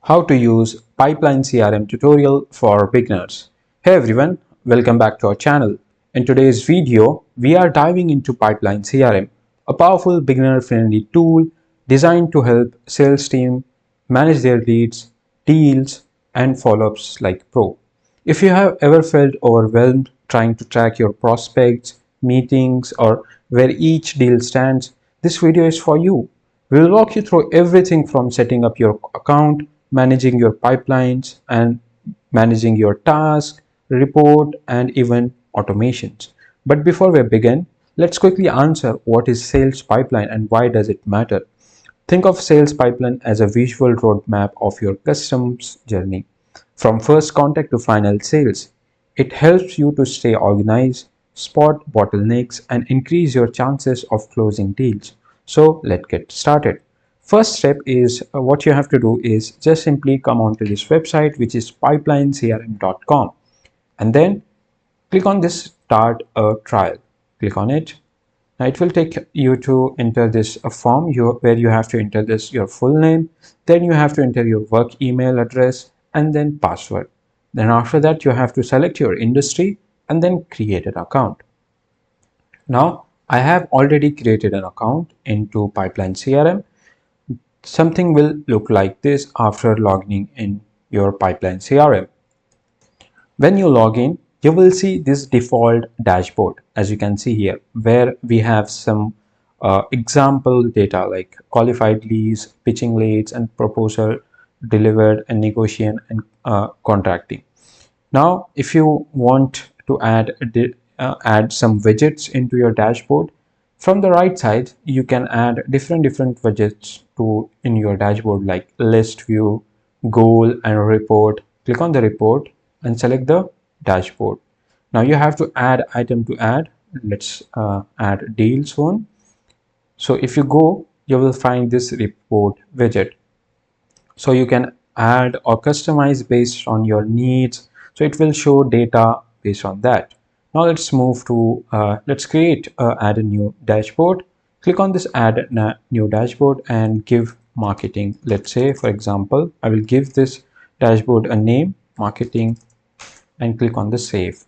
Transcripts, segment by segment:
How to use Pipeline CRM tutorial for beginners. Hey everyone, welcome back to our channel. In today's video, we are diving into Pipeline CRM, a powerful beginner-friendly tool designed to help sales team manage their leads, deals, and follow-ups like pro. If you have ever felt overwhelmed trying to track your prospects, meetings, or where each deal stands, this video is for you. We will walk you through everything from setting up your account, managing your pipelines, and managing your task, report, and even automations. But before we begin, let's quickly answer what is sales pipeline and why does it matter. Think of sales pipeline as a visual roadmap of your customer's journey, from first contact to final sales. It helps you to stay organized, spot bottlenecks, and increase your chances of closing deals. So let's get started. First step is what you have to do is just simply come onto this website, which is pipelinecrm.com, and then click on this start a trial. Click on it. Now it will take you to enter this form where you have to enter this your full name, then you have to enter your work email address and then password. Then after that you have to select your industry and then create an account. Now I have already created an account into Pipeline CRM. Something will look like this after logging in your Pipeline CRM. When you log in, you will see this default dashboard, as you can see here, where we have some example data like qualified leads, pitching leads, and proposal delivered, and negotiation and contracting. Now, if you want to add some widgets into your dashboard, from the right side, you can add different widgets to in your dashboard like list view, goal, and report. Click on the report and select the dashboard. Now you have to add item to add. Let's add deals one. So if you go, you will find this report widget. So you can add or customize based on your needs. So it will show data based on that. Now let's move to let's add a new dashboard. Click on this add new dashboard and give marketing. Let's say, for example, I will give this dashboard a name, marketing, and click on the save.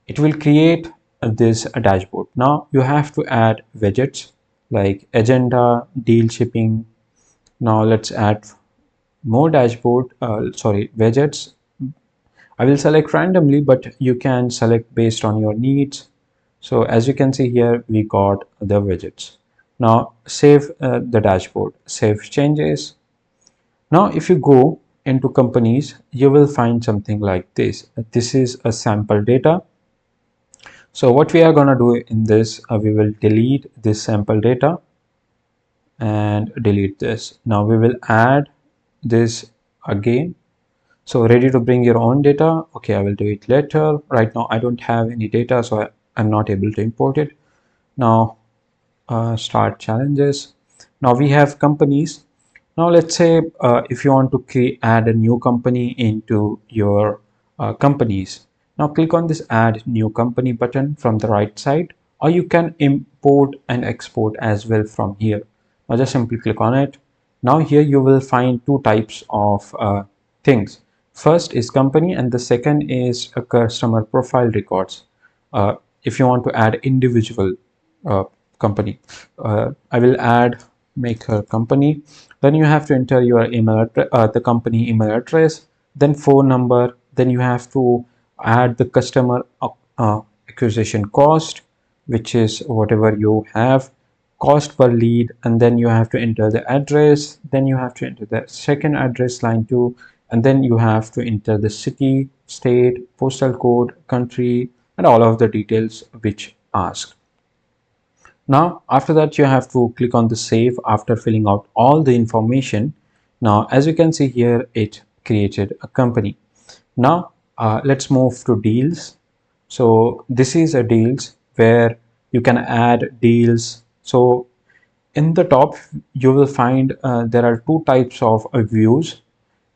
It will create this dashboard. Now you have to add widgets like agenda, deal shipping. Now let's add more widgets. I will select randomly, but you can select based on your needs. So as you can see here, we got the widgets. Now save the dashboard, save changes. Now if you go into companies, you will find something like this. This is a sample data. So what we are going to do in this, we will delete this sample data and delete this. Now we will add this again. So ready to bring your own data. Okay, I will do it later. Right now I don't have any data, so I'm not able to import it. Now start challenges. Now we have companies. Now let's say if you want to add a new company into your companies. Now click on this add new company button from the right side, or you can import and export as well from here. Now just simply click on it. Now here you will find two types of things. First is company and the second is a customer profile records. If you want to add individual company, I will make a company. Then you have to enter your email address, the company email address, then phone number. Then you have to add the customer acquisition cost, which is whatever you have, cost per lead, and then you have to enter the address. Then you have to enter the second address line too, and then you have to enter the city, state, postal code, country, and all of the details which asked. Now after that you have to click on the save after filling out all the information. Now as you can see here, it created a company. Now let's move to deals. So this is a deals where you can add deals. So in the top you will find there are two types of views.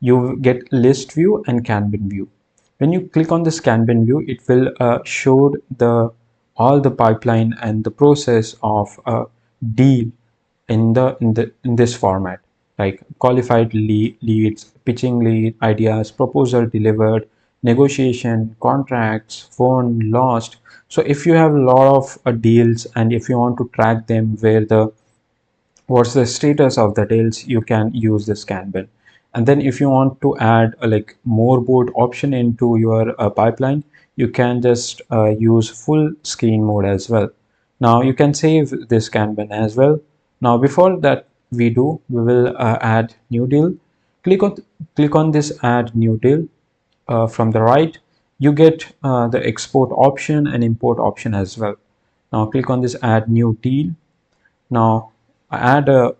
You get list view and Kanban view. When you click on this Kanban view, it will show all the pipeline and the process of a deal in this format. like qualified leads, pitching lead, ideas, proposal delivered, negotiation, contracts, phone lost. So if you have a lot of deals and if you want to track them, where the what's the status of the deals, you can use this Kanban. And then if you want to add a like more board option into your pipeline, you can just use full screen mode as well. Now you can save this Kanban as well. Now before that we will add new deal. click on Click on this add new deal. From the right you get the export option and import option as well. Now click on this add new deal. Now add a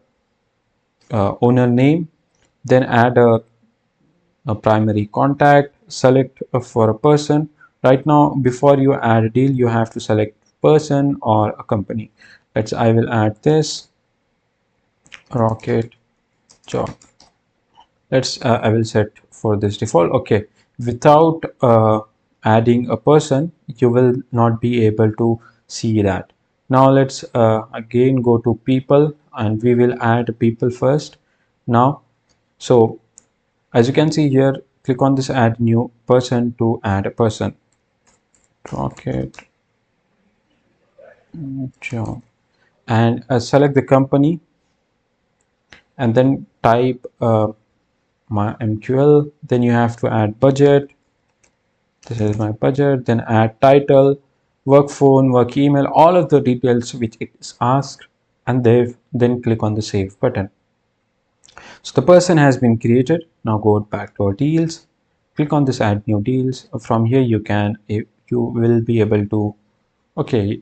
owner name, then add a primary contact, select for a person. Right now before you add a deal you have to select person or a company. I will add this rocket job. I will set for this default. Okay, without adding a person you will not be able to see that. Now let's again go to people and we will add people first. Now so as you can see here, click on this add new person to add a person. Rocket job, and select the company and then type my MQL. Then you have to add budget. This is my budget. Then add title, work phone, work email, all of the details which it is asked, and then click on the save button. So the person has been created. Now go back to our deals, click on this add new deals. From here you will be able to, okay,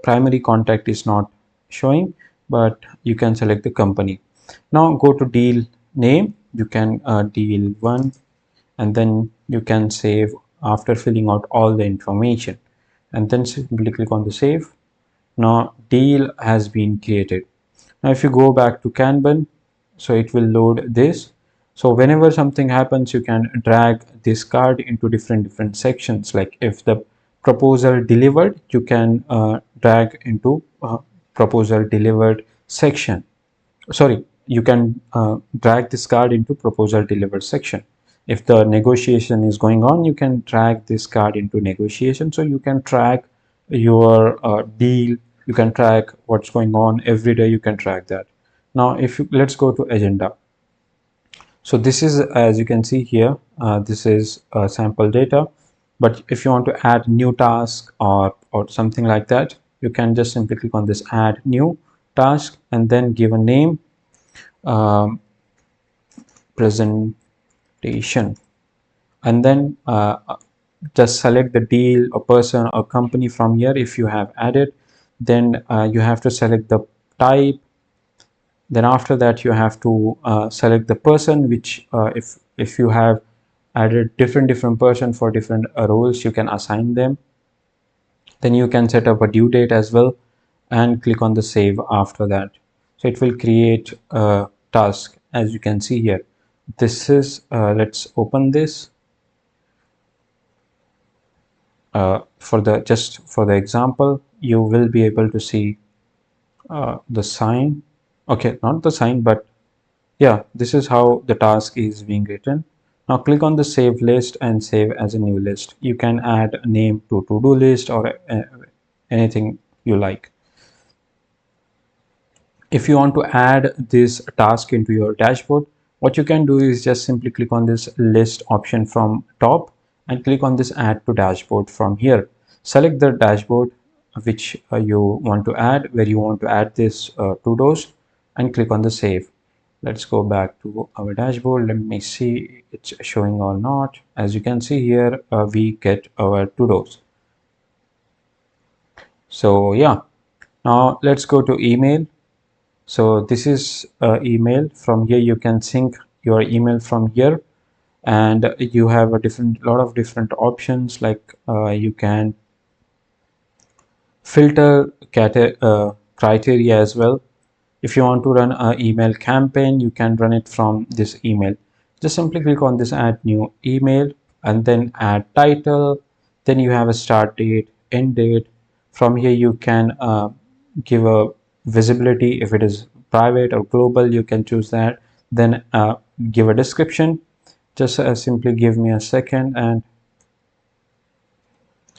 primary contact is not showing, but you can select the company. Now go to deal name. You can deal one, and then you can save after filling out all the information, and then simply click on the save. Now deal has been created. Now if you go back to Kanban, so it will load this. So whenever something happens you can drag this card into different sections. Like if the proposal delivered, you can drag into proposal delivered section. Sorry, you can drag this card into proposal delivered section. If the negotiation is going on, you can drag this card into negotiation, so you can track your deal. You can track what's going on every day. You can track that. Now if you, let's go to agenda. So this is, as you can see here, this is sample data, but if you want to add new task or something like that, you can just simply click on this add new task and then give a name, presentation, and then just select the deal, a person or company from here if you have added. Then you have to select the type. Then after that you have to select the person, which if you have added different person for different roles, you can assign them. Then you can set up a due date as well and click on the save after that. So it will create a task, as you can see here. This is let's open this. For the example, you will be able to see the sign. Okay, not the sign, but yeah, this is how the task is being written. Now click on the save list and save as a new list. You can add a name to to-do list or anything you like. If you want to add this task into your dashboard, what you can do is just simply click on this list option from top and click on this add to dashboard from here. Select the dashboard which you want to add, where you want to add this to-dos, and click on the save. Let's go back to our dashboard. Let me see it's showing or not. As you can see here, we get our to-dos. So yeah, now let's go to email. So this is email. From here you can sync your email from here, and you have a lot of different options. Like you can filter criteria as well. If you want to run an email campaign, you can run it from this email. Just simply click on this add new email and then add title. Then you have a start date, end date. From here you can give a visibility if it is private or global, you can choose that. Then give a description. Just simply give me a second,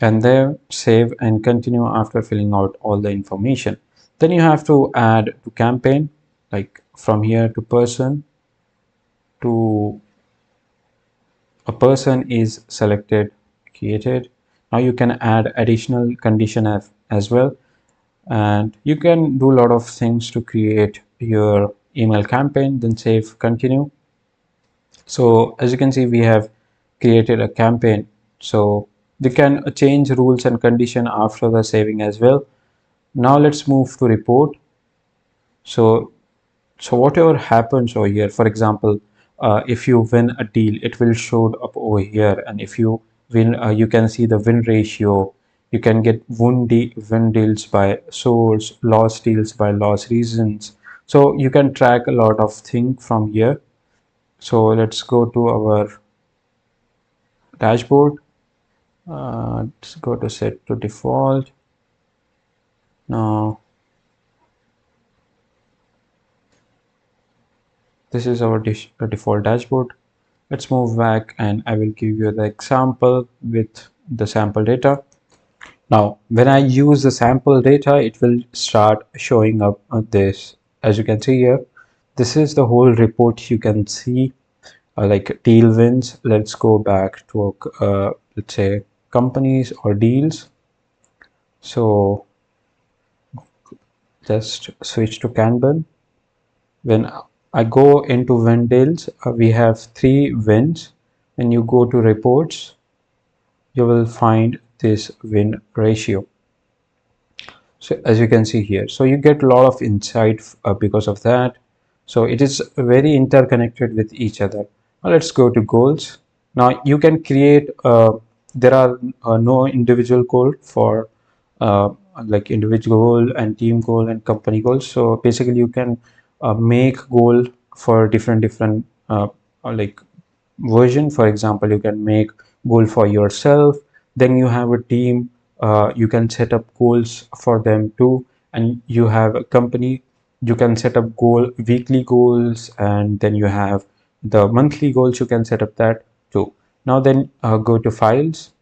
and there save and continue after filling out all the information. Then you have to add to campaign, like from here to person, to a person is selected, created. Now you can add additional condition as well, and you can do a lot of things to create your email campaign. Then save, continue. So as you can see, we have created a campaign. So you can change rules and condition after the saving as well. Now let's move to report. So whatever happens over here, for example, if you win a deal, it will show up over here. And if you win, you can see the win ratio. You can get win deals by source, lost deals by loss reasons. So you can track a lot of things from here. So let's go to our dashboard. Let's go to set to default. Now this is our default dashboard. Let's move back and I will give you the example with the sample data. Now when I use the sample data, it will start showing up this. As you can see here, this is the whole report. You can see like deal wins. Let's go back to let's say companies or deals. So just switch to Kanban. When I go into win deals, we have 3 wins. When you go to reports, you will find this win ratio. So as you can see here, so you get a lot of insight because of that. So it is very interconnected with each other. Now let's go to goals. Now you can create there are no individual goal for like individual goal and team goal and company goals. So basically you can make goal for different like version. For example, you can make goal for yourself, then you have a team, you can set up goals for them too, and you have a company, you can set up weekly goals, and then you have the monthly goals, you can set up that too. Now then go to files.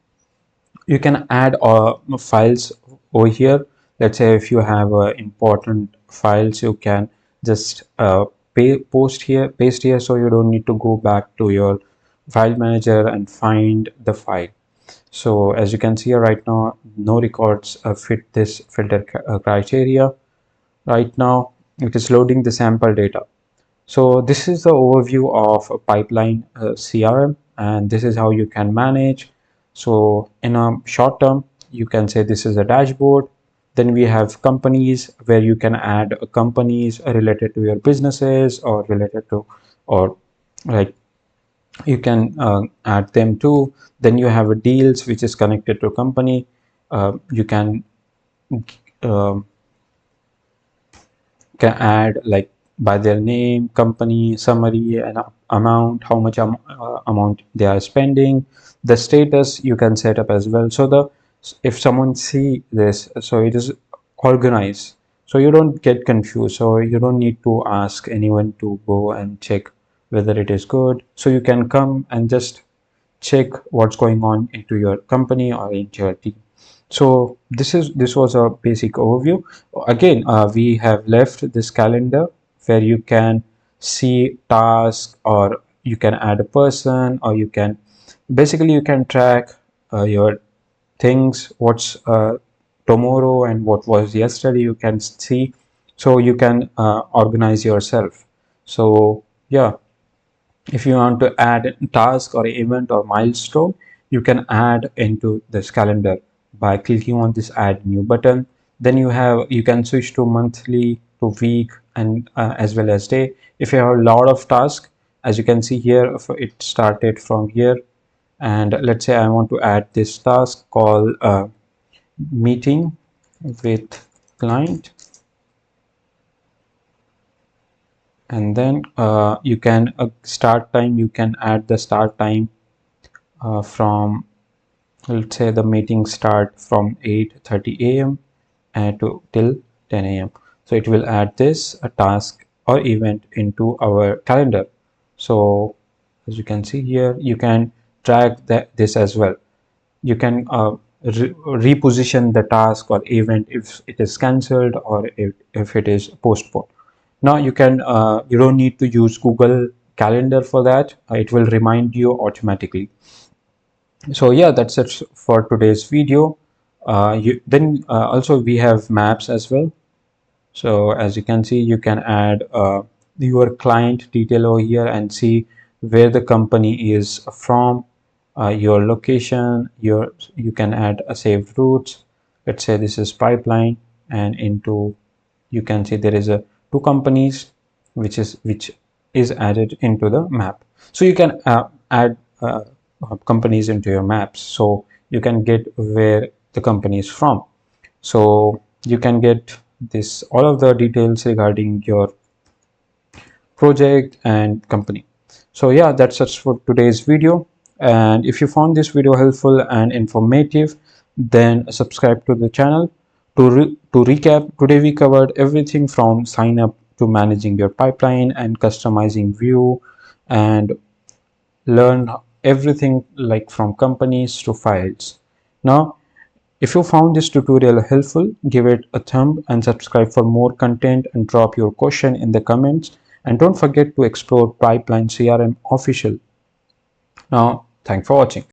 You can add files over here. Let's say if you have important files, you can just paste here, so you don't need to go back to your file manager and find the file. So as you can see here, right now no records fit this filter criteria. Right now it is loading the sample data. So this is the overview of a pipeline CRM, and this is how you can manage. So in a short term, you can say this is a dashboard. Then we have companies, where you can add companies related to your businesses or related to, or like you can add them too. Then you have a deals, which is connected to a company. You um, can add like by their name, company, summary, and amount, how much amount they are spending. The status you can set up as well. So if someone see this, so it is organized, so you don't get confused. So you don't need to ask anyone to go and check whether it is good. So you can come and just check what's going on into your company or into your team. So this was a basic overview. Again, we have left this calendar where you can see tasks, or you can add a person, or you can basically you can track your things, what's tomorrow and what was yesterday, you can see. So you can organize yourself. So yeah, if you want to add a task or event or milestone, you can add into this calendar by clicking on this add new button. Then you can switch to monthly, to week, and as well as day. If you have a lot of tasks, as you can see here, it started from here, and let's say I want to add this task called meeting with client. And then you can start time, you can add the start time from, let's say the meeting start from 8:30 a.m. and to till 10 a.m. So it will add this a task or event into our calendar. So as you can see here, you can track this as well. You can reposition the task or event if it is cancelled or if it is postponed. Now you don't need to use Google Calendar for that. It will remind you automatically. So yeah, that's it for today's video. Also we have maps as well. So as you can see, you can add your client detail over here and see where the company is from, your location. You can add a saved routes. Let's say this is Pipeline, and into you can see there is a two companies which is added into the map. So you can add companies into your maps, so you can get where the company is from. So you can get this all of the details regarding your project and company. So yeah, that's it for today's video. And if you found this video helpful and informative, then subscribe to the channel. To recap, today we covered everything from sign up to managing your pipeline and customizing view, and learn everything like from companies to files. Now, if you found this tutorial helpful, give it a thumb and subscribe for more content, and drop your question in the comments. And don't forget to explore Pipeline CRM official. Now, thanks for watching.